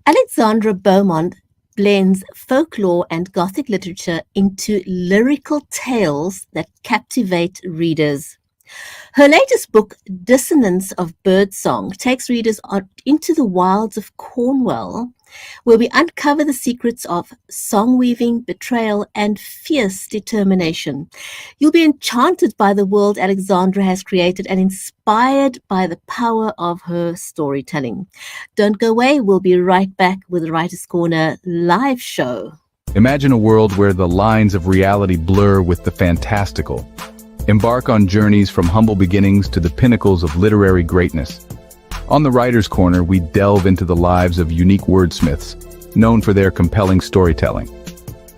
Alexandra Beaumont blends folklore and Gothic literature into lyrical tales that captivate readers. Her latest book, Dissonance of Bird Song, takes readers into the wilds of Cornwall, where we uncover the secrets of song weaving, betrayal, and fierce determination. You'll be enchanted by the world Alexandra has created and inspired by the power of her storytelling. Don't go away. We'll be right back with the Writer's Corner live show. Imagine a world where the lines of reality blur with the fantastical. Embark on journeys from humble beginnings to the pinnacles of literary greatness. On the Writer's Corner, we delve into the lives of unique wordsmiths, known for their compelling storytelling.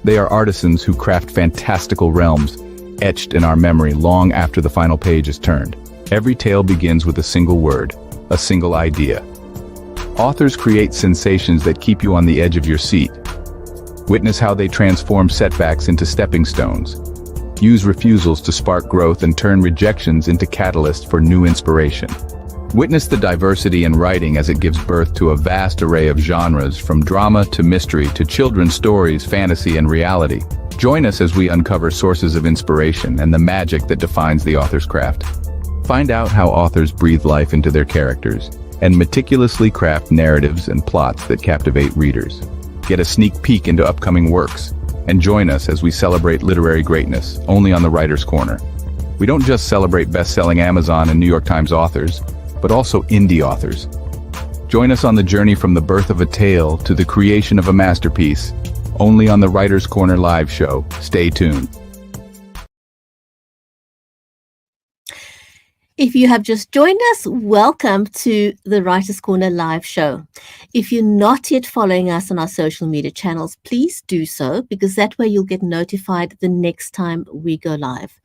They are artisans who craft fantastical realms, etched in our memory long after the final page is turned. Every tale begins with a single word, a single idea. Authors create sensations that keep you on the edge of your seat. Witness how they transform setbacks into stepping stones. Use refusals to spark growth and turn rejections into catalysts for new inspiration. Witness the diversity in writing as it gives birth to a vast array of genres, from drama to mystery to children's stories, fantasy, and reality. Join us as we uncover sources of inspiration and the magic that defines the author's craft. Find out how authors breathe life into their characters and meticulously craft narratives and plots that captivate readers. Get a sneak peek into upcoming works and join us as we celebrate literary greatness, only on the Writer's Corner. We don't just celebrate best-selling Amazon and New York Times authors, but also indie authors. Join us on the journey from the birth of a tale to the creation of a masterpiece, only on the Writer's Corner live show. Stay tuned. If you have just joined us, welcome to the Writer's Corner live show. If you're not yet following us on our social media channels, please do so, because that way you'll get notified the next time we go live.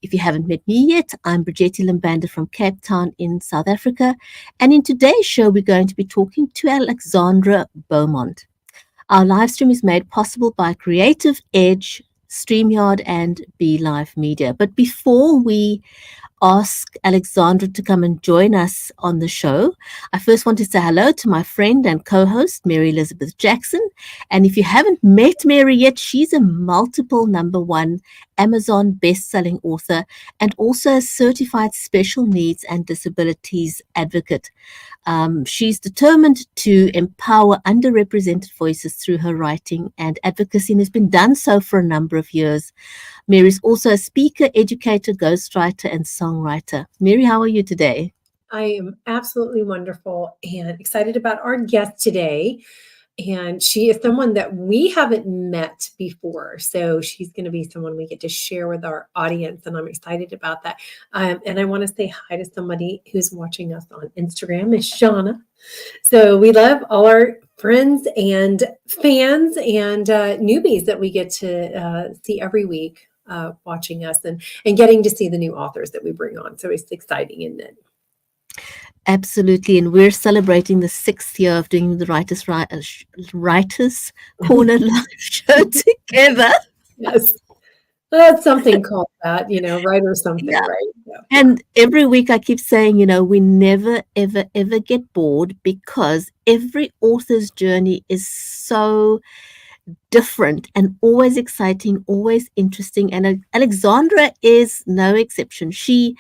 If you haven't met me yet, I'm Bridgetti Lim Banda from Cape Town in South Africa. And in today's show, we're going to be talking to Alexandra Beaumont. Our live stream is made possible by Creative Edge, StreamYard, and BeLive Media. But before we ask Alexandra to come and join us on the show, I first want to say hello to my friend and co-host, Mary Elizabeth Jackson. And if you haven't met Mary yet, she's a multiple #1 Amazon best-selling author and also a certified special needs and disabilities advocate. She's determined to empower underrepresented voices through her writing and advocacy, and has been done so for a number of years. Mary is also a speaker, educator, ghostwriter, and songwriter. Mary, how are you today? I am absolutely wonderful and excited about our guest today. And she is someone that we haven't met before. So she's going to be someone we get to share with our audience. And I'm excited about that. And I want to say hi to somebody who's watching us on Instagram, is Shauna. So we love all our friends and fans and newbies that we get to see every week watching us and getting to see the new authors that we bring on. So it's exciting, isn't it? Absolutely, and we're celebrating the 6th year of doing the Writers Corner live show together. Yes, that's something called that, writer something, yeah. Right? Yeah. And every week I keep saying, we never, ever, ever get bored, because every author's journey is so different and always exciting, always interesting. And Alexandra is no exception. She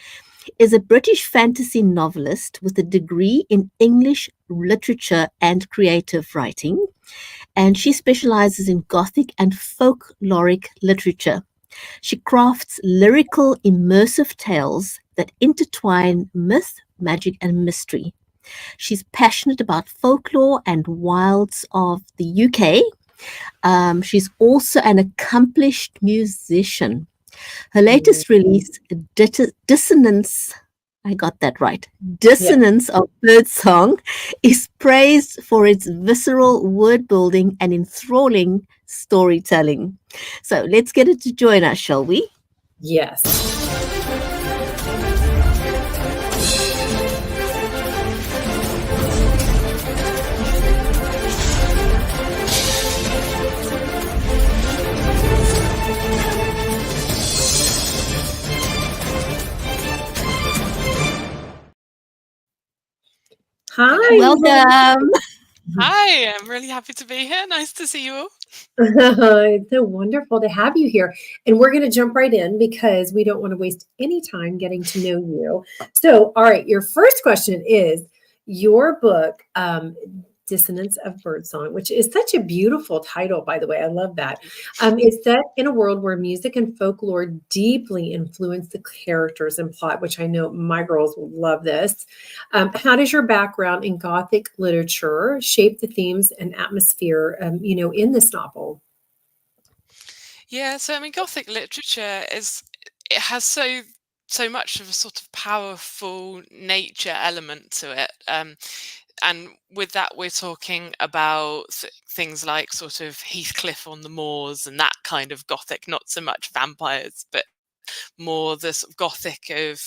is a British fantasy novelist with a degree in English literature and creative writing, and she specializes in Gothic and folkloric literature. She crafts lyrical, immersive tales that intertwine myth, magic, and mystery. She's passionate about folklore and wilds of the UK. She's also an accomplished musician. Her latest release, Dissonance, I got that right, Dissonance of Bird Song, is praised for its visceral word building and enthralling storytelling. So let's get her to join us, shall we? Yes. Hi. Welcome. Hi, I'm really happy to be here. Nice to see you all. It's so wonderful to have you here. And we're going to jump right in because we don't want to waste any time getting to know you. So, all right, your first question is your book, Dissonance of Bird Song, which is such a beautiful title, by the way. I love that. It's set in a world where music and folklore deeply influence the characters and plot, which I know my girls will love this. How does your background in Gothic literature shape the themes and atmosphere, in this novel? Yeah, so I mean, Gothic literature it has so much of a sort of powerful nature element to it. And with that, we're talking about things like sort of Heathcliff on the moors and that kind of Gothic, not so much vampires, but more the sort of Gothic of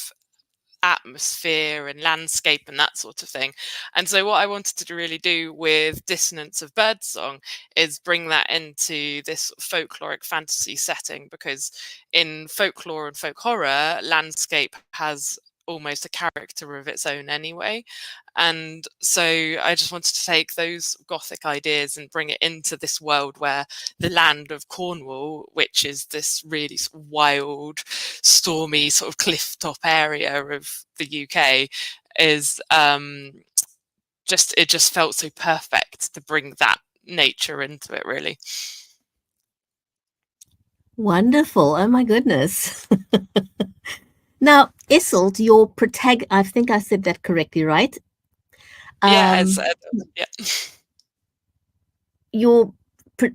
atmosphere and landscape and that sort of thing. And so what I wanted to really do with Dissonance of Bird Song is bring that into this folkloric fantasy setting, because in folklore and folk horror, landscape has almost a character of its own anyway. And so I just wanted to take those Gothic ideas and bring it into this world where the land of Cornwall, which is this really sort of wild, stormy sort of cliff top area of the UK, is it just felt so perfect to bring that nature into it, really. Wonderful. Oh my goodness. Now, Eseld, I think I said that correctly, right? Yeah, yeah. Your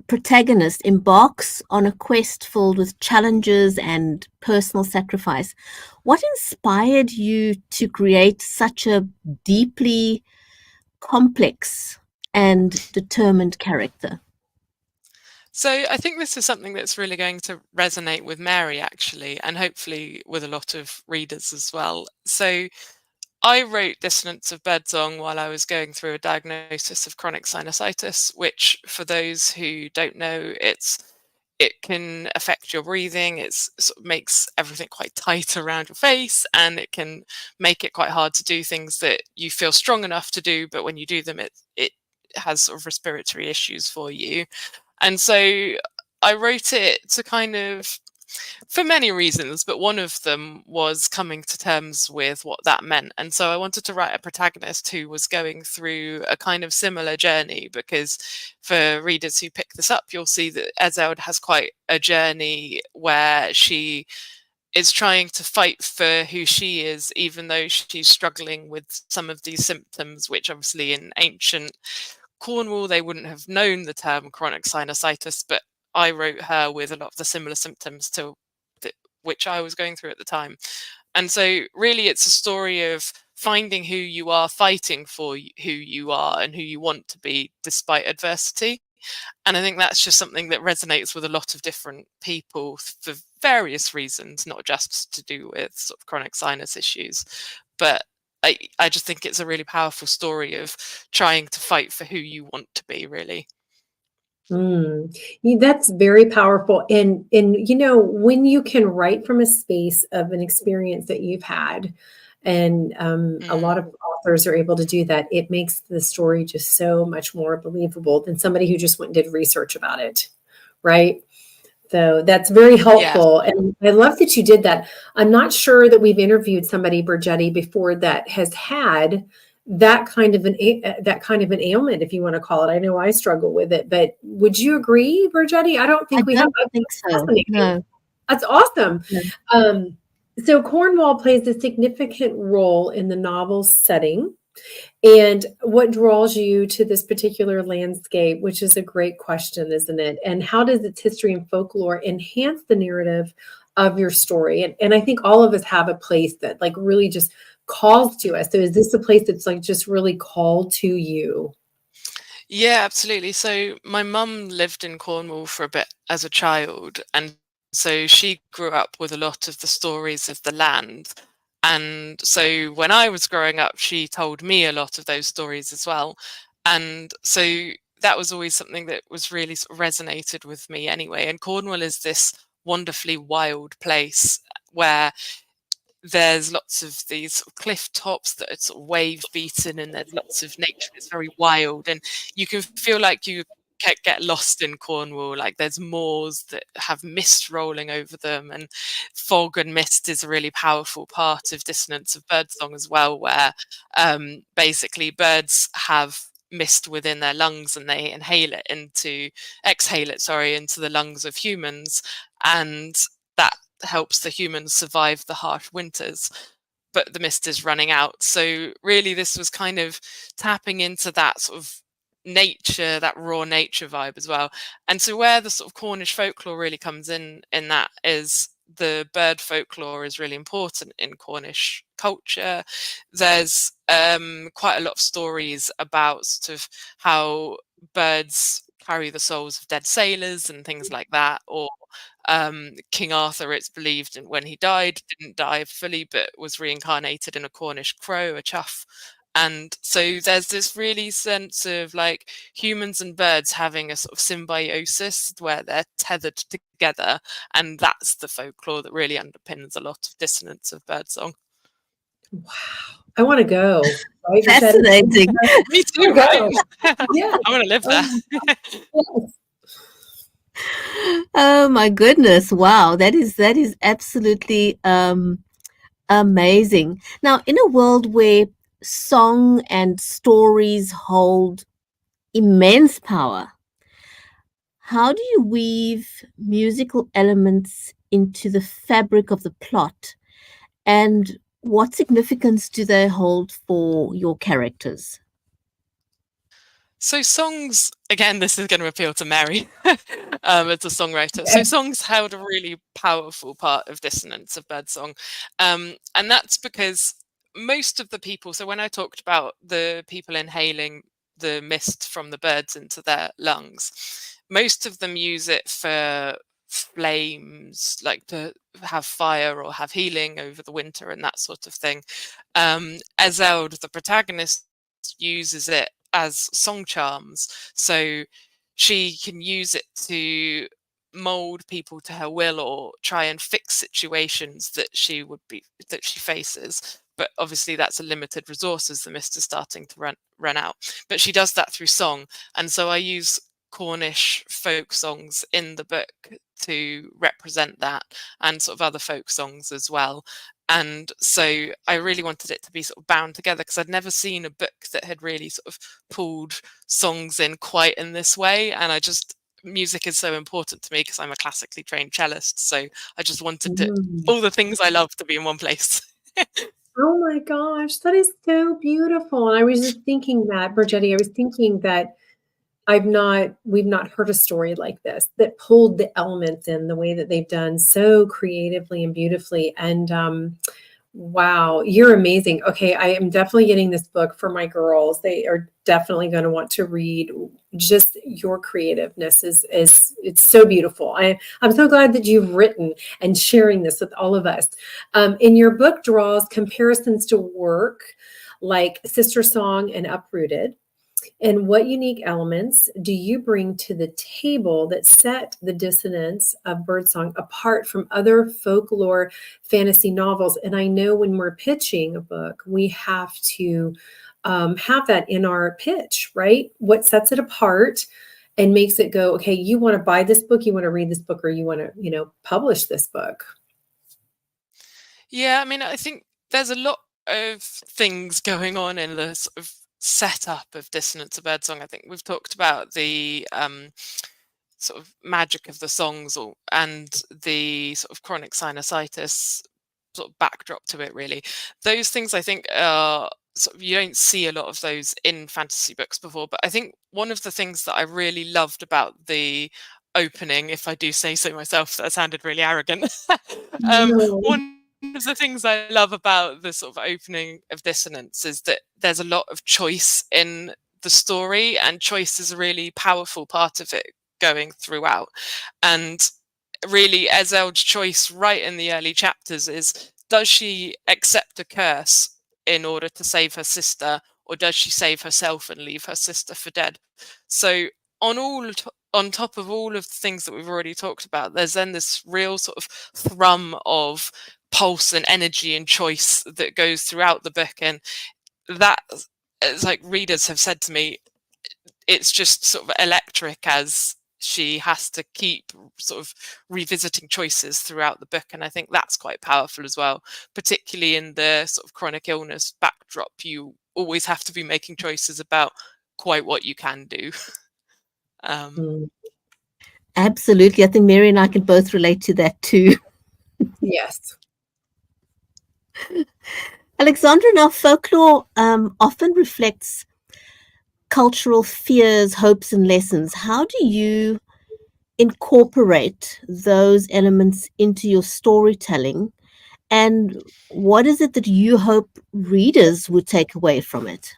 protagonist embarks on a quest filled with challenges and personal sacrifice. What inspired you to create such a deeply complex and determined character? So I think this is something that's really going to resonate with Mary, actually, and hopefully with a lot of readers as well. So I wrote Dissonance of Bird Song while I was going through a diagnosis of chronic sinusitis, which, for those who don't know, it can affect your breathing. It sort of makes everything quite tight around your face, and it can make it quite hard to do things that you feel strong enough to do, but when you do them, it has sort of respiratory issues for you. And so I wrote it to kind of, for many reasons, but one of them was coming to terms with what that meant. And so I wanted to write a protagonist who was going through a kind of similar journey, because for readers who pick this up, you'll see that Eseld has quite a journey where she is trying to fight for who she is, even though she's struggling with some of these symptoms, which obviously in ancient Cornwall, they wouldn't have known the term chronic sinusitis, but I wrote her with a lot of the similar symptoms to which I was going through at the time. And so really it's a story of finding who you are, fighting for who you are and who you want to be despite adversity. And I think that's just something that resonates with a lot of different people for various reasons, not just to do with sort of chronic sinus issues, but I just think it's a really powerful story of trying to fight for who you want to be, really. That's very powerful. And when you can write from a space of an experience that you've had, and a lot of authors are able to do that, it makes the story just so much more believable than somebody who just went and did research about it, right? So that's very helpful. Yeah. And I love that you did that. I'm not sure that we've interviewed somebody, Bridgetti, before that has had that kind of an ailment, if you want to call it. I know I struggle with it, but would you agree, Bridgetti? I don't think we have. I think so. No. That's awesome. Yeah. So Cornwall plays a significant role in the novel's setting. And what draws you to this particular landscape, which is a great question, isn't it? And how does its history and folklore enhance the narrative of your story? And I think all of us have a place that like really just calls to us. So is this a place that's like just really called to you? Yeah, absolutely. So my mum lived in Cornwall for a bit as a child, and so she grew up with a lot of the stories of the land. And so when I was growing up, she told me a lot of those stories as well. And so that was always something that was really sort of resonated with me anyway. And Cornwall is this wonderfully wild place where there's lots of these sort of cliff tops that are sort of wave beaten, and there's lots of nature. It's very wild, and you can feel like you get lost in Cornwall. Like there's moors that have mist rolling over them, and fog and mist is a really powerful part of Dissonance of Bird Song as well, where basically birds have mist within their lungs, and they exhale it, into the lungs of humans, and that helps the humans survive the harsh winters. But the mist is running out. So really this was kind of tapping into that sort of nature, that raw nature vibe as well. And so where the sort of Cornish folklore really comes in that is the bird folklore is really important in Cornish culture. There's quite a lot of stories about sort of how birds carry the souls of dead sailors and things like that, or King Arthur, it's believed, when he died, didn't die fully, but was reincarnated in a Cornish crow, a chough. And so there's this really sense of like humans and birds having a sort of symbiosis where they're tethered together, and that's the folklore that really underpins a lot of Dissonance of Bird Song. Wow, I want to go. Right? Fascinating. Me too, right? Yeah. I want to live there. Yes. Oh my goodness. Wow. That is absolutely amazing. Now, in a world where song and stories hold immense power, how do you weave musical elements into the fabric of the plot, and what significance do they hold for your characters? So songs, again, this is going to appeal to Mary as a songwriter. So songs held a really powerful part of Dissonance of Bird Song. And that's because most of the people, so when I talked about the people inhaling the mist from the birds into their lungs, most of them use it for flames, like to have fire or have healing over the winter and that sort of thing. Eseld, the protagonist, uses it as song charms, so she can use it to mold people to her will or try and fix situations that she faces. But obviously that's a limited resource as the mist is starting to run out. But she does that through song, and so I use Cornish folk songs in the book to represent that, and sort of other folk songs as well. And so I really wanted it to be sort of bound together, because I'd never seen a book that had really sort of pulled songs in quite in this way. And music is so important to me because I'm a classically trained cellist. So I just wanted all the things I love to be in one place. Oh my gosh, that is so beautiful. And I was just thinking that, Bridgetti, I was thinking that we've not heard a story like this that pulled the elements in the way that they've done so creatively and beautifully. And wow, you're amazing. Okay, I am definitely getting this book for my girls. They are definitely going to want to read. Just your creativeness is it's so beautiful. I'm so glad that you've written and sharing this with all of us. In your book draws comparisons to work like Sister Song and Uprooted. And what unique elements do you bring to the table that set the Dissonance of Birdsong apart from other folklore fantasy novels? And I know when we're pitching a book, we have to have that in our pitch, right? What sets it apart and makes it go, okay, you want to buy this book, you want to read this book, or you want to, publish this book? Yeah, I mean, I think there's a lot of things going on in the sort of setup of Dissonance of Birdsong. I think we've talked about the sort of magic of the songs and the sort of chronic sinusitis sort of backdrop to it, really. Those things I think are sort of, you don't see a lot of those in fantasy books before, but I think one of the things that I really loved about the opening, if I do say so myself, that sounded really arrogant. One of the things I love about the sort of opening of Dissonance is that there's a lot of choice in the story, and choice is a really powerful part of it going throughout. And really, Eseld's choice right in the early chapters is, does she accept a curse in order to save her sister, or does she save herself and leave her sister for dead? So on top of all of the things that we've already talked about, there's then this real sort of thrum of pulse and energy and choice that goes throughout the book. And that, it's like readers have said to me, it's just sort of electric as she has to keep sort of revisiting choices throughout the book. And I think that's quite powerful as well, particularly in the sort of chronic illness backdrop. You always have to be making choices about quite what you can do. Absolutely. I think Mary and I can both relate to that too. Yes. Alexandra, now folklore often reflects cultural fears, hopes, and lessons. How do you incorporate those elements into your storytelling? And what is it that you hope readers would take away from it?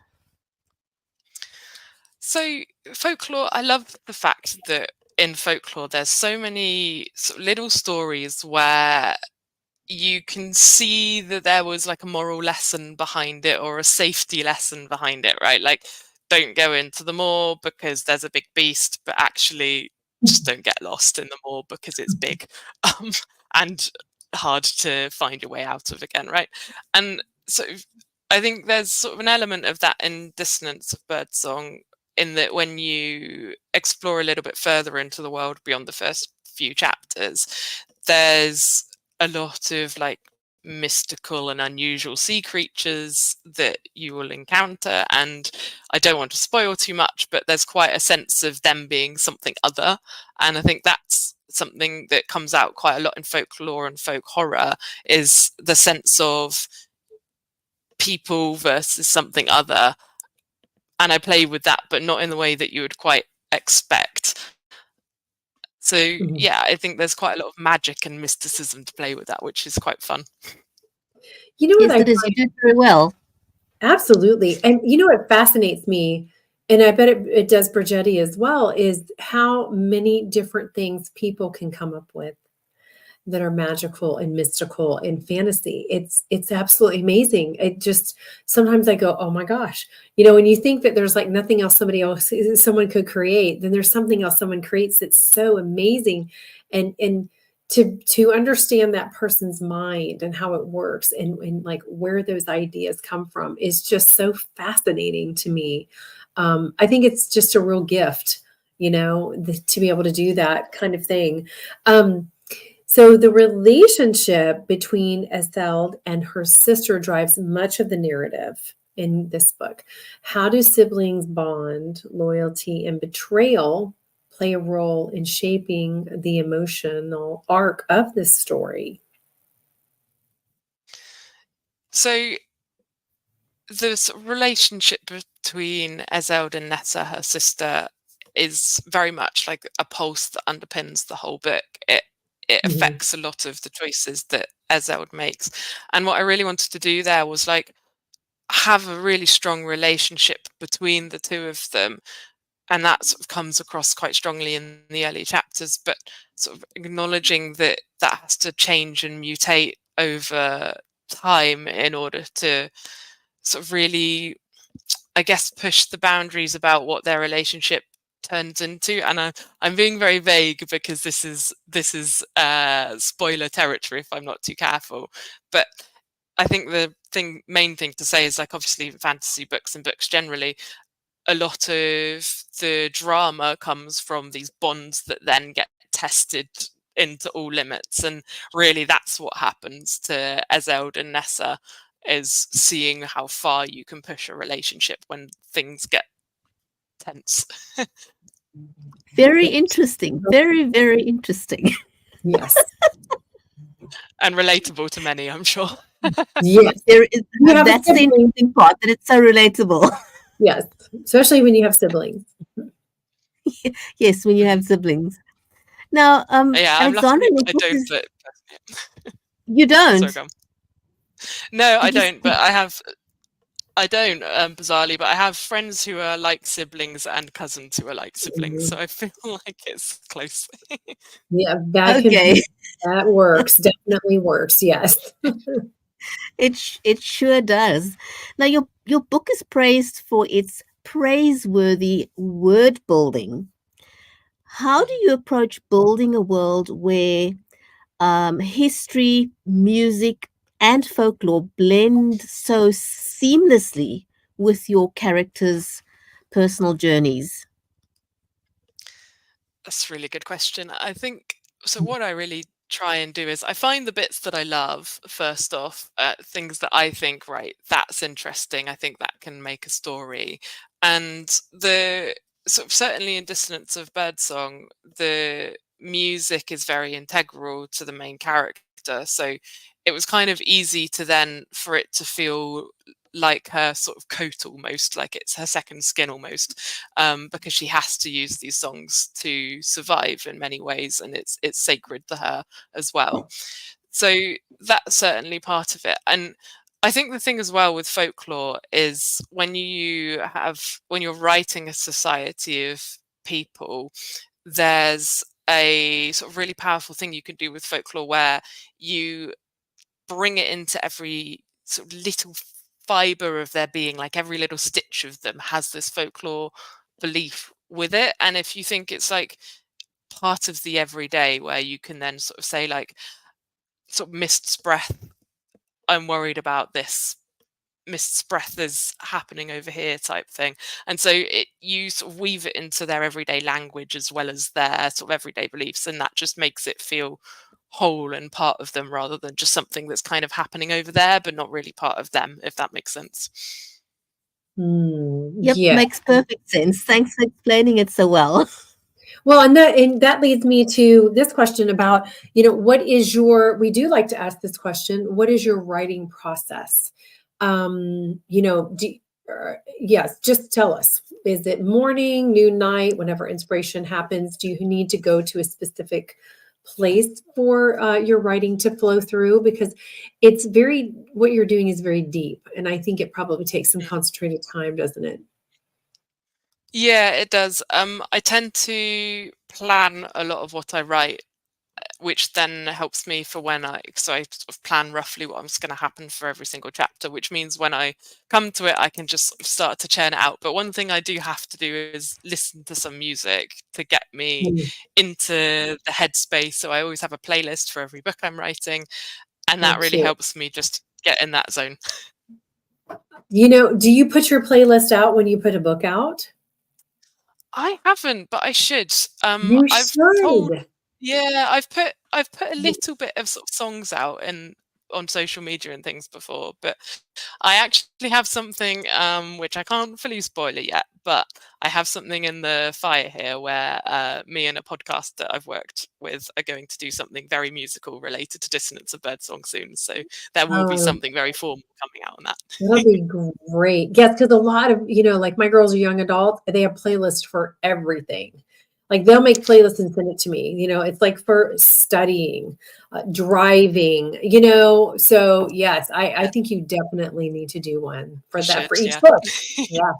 So folklore, I love the fact that in folklore there's so many sort of little stories where you can see that there was like a moral lesson behind it or a safety lesson behind it, right? Like, don't go into the moor because there's a big beast, but actually just don't get lost in the moor because it's big and hard to find your way out of again, right? And so I think there's sort of an element of that in Dissonance of Bird Song, in that when you explore a little bit further into the world beyond the first few chapters, there's a lot of like mystical and unusual sea creatures that you will encounter. And I don't want to spoil too much, but there's quite a sense of them being something other. And I think that's something that comes out quite a lot in folklore and folk horror, is the sense of people versus something other. And I play with that, but not in the way that you would quite expect. So yeah, I think there's quite a lot of magic and mysticism to play with that, which is quite fun. You know what Yes, it is. You did very well. Absolutely. And you know what fascinates me, and I bet it does Bridgetti as well, is how many different things people can come up with that are magical and mystical and fantasy. It's absolutely amazing. It just, sometimes I go, oh my gosh, you know, when you think that there's like nothing else someone could create, then there's something else someone creates that's so amazing. And to understand that person's mind and how it works and like where those ideas come from is just so fascinating to me. I think it's just a real gift, you know, to be able to do that kind of thing. So the relationship between Eseld and her sister drives much of the narrative in this book. How do siblings bond? Loyalty and betrayal play a role in shaping the emotional arc of this story. So the relationship between Eseld and Nessa, her sister, is very much like a pulse that underpins the whole book. It affects a lot of the choices that Eseld makes. And what I really wanted to do there was like have a really strong relationship between the two of them. And that sort of comes across quite strongly in the early chapters, but sort of acknowledging that that has to change and mutate over time in order to sort of really, I guess, push the boundaries about what their relationship turns into. And I'm being very vague because this is spoiler territory if I'm not too careful. But I think the main thing to say is, like, obviously fantasy books and books generally, a lot of the drama comes from these bonds that then get tested into all limits. And really that's what happens to Eseld and Nessa, is seeing how far you can push a relationship when things get tense. Very interesting. Very, very interesting. Yes. And relatable to many, I'm sure. Yes. There is, that's the interesting part, that it's so relatable. Yes. Especially when you have siblings. Yes, when you have siblings. Now, yeah, Alexandra, I don't, but you don't? Sorry, go on. No, I don't, but I don't, bizarrely, but I have friends who are like siblings and cousins who are like siblings, so I feel like it's close. Yeah, that works. Definitely works. Yes. It sure does. Now, your book is praised for its praiseworthy word building. How do you approach building a world where history, music, and folklore blend so seamlessly with your characters' personal journeys? That's a really good question. I think so. What I really try and do is I find the bits that I love first off, things that I think, right, that's interesting. I think that can make a story. And the sort of certainly in Dissonance of Birdsong, the music is very integral to the main character. So it was kind of easy to then for it to feel like her sort of coat almost, like it's her second skin almost, because she has to use these songs to survive in many ways, and it's sacred to her as well. So that's certainly part of it. And I think the thing as well with folklore is when you're writing a society of people, there's a sort of really powerful thing you can do with folklore where you bring it into every sort of little fiber of their being, like every little stitch of them has this folklore belief with it. And if you think it's like part of the everyday where you can then sort of say like sort of mist's breath, I'm worried about this, mist's breath is happening over here type thing. And so you sort of weave it into their everyday language as well as their sort of everyday beliefs, and that just makes it feel whole and part of them rather than just something that's kind of happening over there but not really part of them, if that makes sense. Yep, Yeah. makes perfect sense. Thanks for explaining it so well. Well, and that leads me to this question about, what is we do like to ask this question, what is your writing process? Yes, just tell us. Is it morning, noon, night, whenever inspiration happens? Do you need to go to a specific place for your writing to flow through? Because what you're doing is very deep. And I think it probably takes some concentrated time, doesn't it? Yeah, it does. I tend to plan a lot of what I write, which then helps me for so I sort of plan roughly what's going to happen for every single chapter, which means when I come to it, I can just sort of start to churn it out. But one thing I do have to do is listen to some music to get me into the headspace. So I always have a playlist for every book I'm writing, and that really Cute. helps me just get in that zone. Do you put your playlist out when you put a book out? I haven't, but I should. You I've told, should. yeah, I've put a little bit of sort of songs out on social media and things before, but I actually have something which I can't fully spoil it yet, but I have something in the fire here where me and a podcast that I've worked with are going to do something very musical related to Dissonance of Bird Song soon. So there will be something very formal coming out on that. That'll be great. Yes, because a lot of, like my girls are young adults, they have playlists for everything. Like they'll make playlists and send it to me. It's like for studying, driving, So yes, I think you definitely need to do one for that, for each book. Yeah.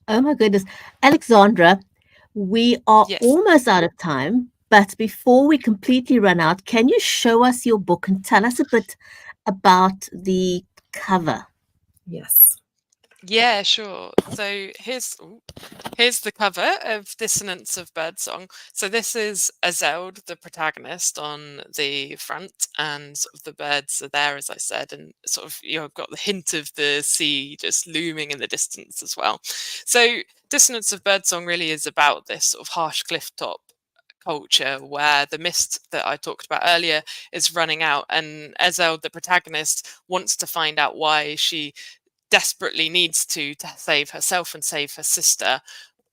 Oh my goodness. Alexandra, we are Yes. almost out of time, but before we completely run out, can you show us your book and tell us a bit about the cover? Yes. Yeah, sure. So here's the cover of Dissonance of Bird Song. So this is Eseld, the protagonist, on the front, and sort of the birds are there, as I said, and sort of you've got the hint of the sea just looming in the distance as well. So Dissonance of Bird Song really is about this sort of harsh cliff top culture where the mist that I talked about earlier is running out, and Eseld, the protagonist, wants to find out why she desperately needs to save herself and save her sister.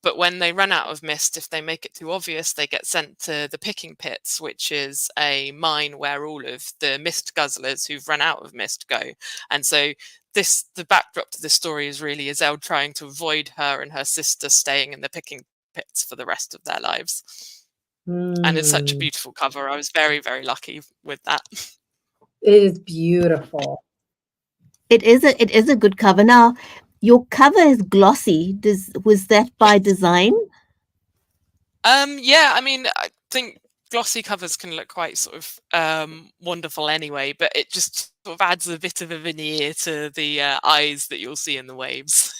But when they run out of mist, if they make it too obvious, they get sent to the picking pits, which is a mine where all of the mist guzzlers who've run out of mist go. And so the backdrop to this story is really Eseld trying to avoid her and her sister staying in the picking pits for the rest of their lives. And it's such a beautiful cover. I was very, very lucky with that. It is beautiful. It is a good cover. Now, your cover is glossy. Was that by design? Yeah, I mean, I think glossy covers can look quite sort of wonderful anyway, but it just sort of adds a bit of a veneer to the eyes that you'll see in the waves.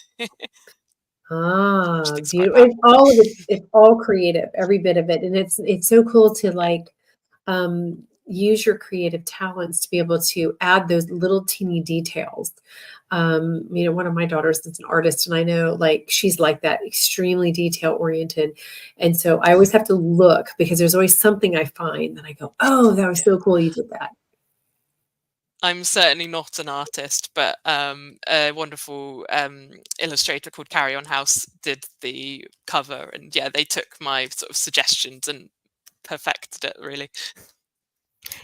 Ah, It's quite beautiful. powerful. It's all of it. It's all creative, every bit of it, and it's so cool to like use your creative talents to be able to add those little teeny details. One of my daughters is an artist, and I know like she's like that, extremely detail oriented, and so I always have to look because there's always something I find that I go, oh, that was so cool, you did that. I'm certainly not an artist, but a wonderful illustrator called Carry On House did the cover, and yeah, they took my sort of suggestions and perfected it really.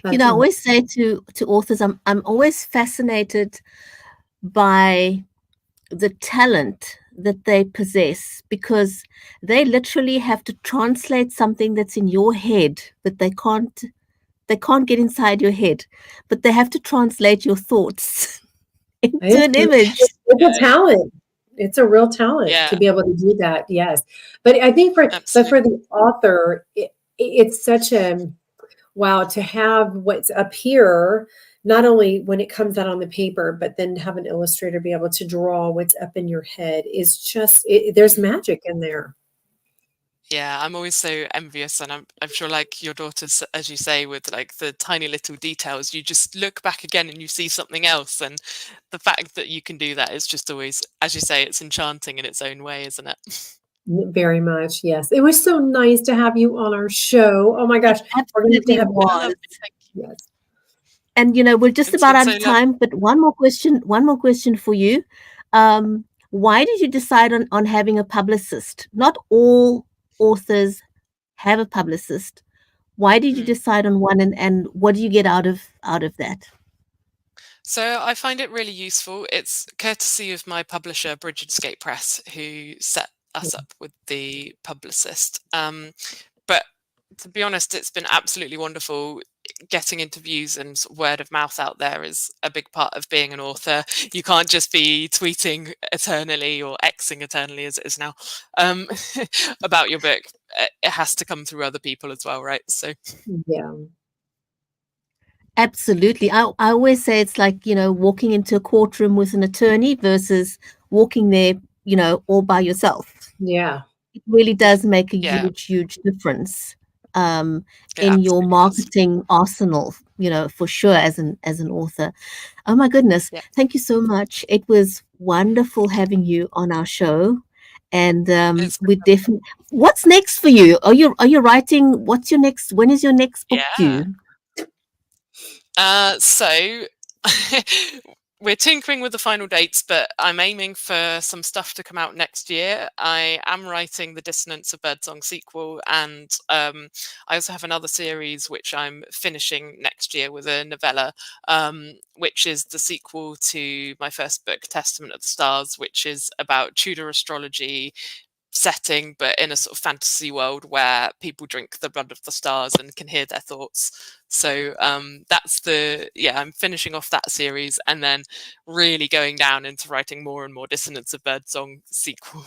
I always say to authors, I'm always fascinated by the talent that they possess, because they literally have to translate something that's in your head that they can't get inside your head, but they have to translate your thoughts into an image. It's a talent. It's a real talent to be able to do that. Yes. But I think for the author, it's such a wow to have what's up here, not only when it comes out on the paper, but then have an illustrator be able to draw what's up in your head is just, there's magic in there. Yeah, I'm always so envious, and I'm sure like your daughters, as you say, with like the tiny little details, you just look back again and you see something else, and the fact that you can do that is just always, as you say, it's enchanting in its own way, isn't it? Very much, yes. It was so nice to have you on our show. Oh my gosh, we're going to have was. Yes. And we're just about out of time, but one more question for you. Why did you decide on having a publicist? Not all authors have a publicist. Why did you decide on one, and what do you get out of that? So I find it really useful. It's courtesy of my publisher, Bridgetti Press, who set us up with the publicist. But to be honest, it's been absolutely wonderful. Getting interviews and word of mouth out there is a big part of being an author. You can't just be tweeting eternally or Xing eternally, as it is now, about your book. It has to come through other people as well, right? So yeah. Absolutely. I always say it's like, walking into a courtroom with an attorney versus walking there, all by yourself. Yeah. It really does make a huge difference in your marketing arsenal, for sure, as an author. Oh my goodness. Yeah. Thank you so much. It was wonderful having you on our show. And we definitely, what's next for you? Are you writing? When is your next book due? So we're tinkering with the final dates, but I'm aiming for some stuff to come out next year. I am writing the Dissonance of Bird Song sequel, and I also have another series which I'm finishing next year with a novella, which is the sequel to my first book, Testament of the Stars, which is about Tudor astrology setting, but in a sort of fantasy world where people drink the blood of the stars and can hear their thoughts. So that's I'm finishing off that series and then really going down into writing more and more Dissonance of Bird Song sequel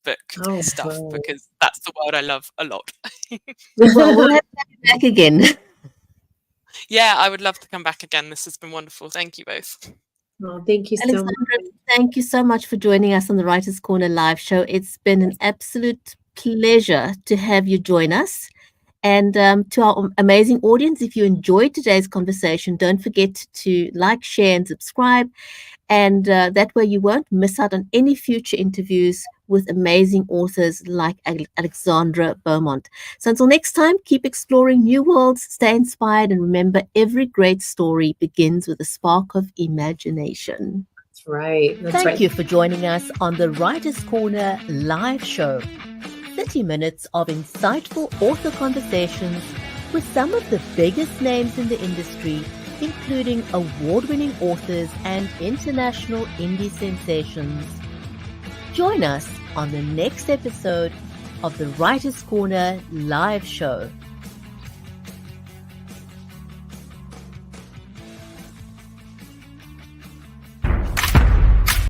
book stuff, because that's the world I love a lot. Well, we'll have to be back again. Yeah, I would love to come back again. This has been wonderful. Thank you both. Oh, thank you so Alexandra, much. Thank you so much for joining us on the Writers' Corner live show. It's been an absolute pleasure to have you join us. And to our amazing audience, if you enjoyed today's conversation, don't forget to like, share, and subscribe. And that way you won't miss out on any future interviews with amazing authors like Alexandra Beaumont. So until next time, keep exploring new worlds, stay inspired, and remember, every great story begins with a spark of imagination. That's right. Thank you for joining us on the Writers' Corner live show. 30 minutes of insightful author conversations with some of the biggest names in the industry, including award-winning authors and international indie sensations. Join us on the next episode of the Writers' Corner live show.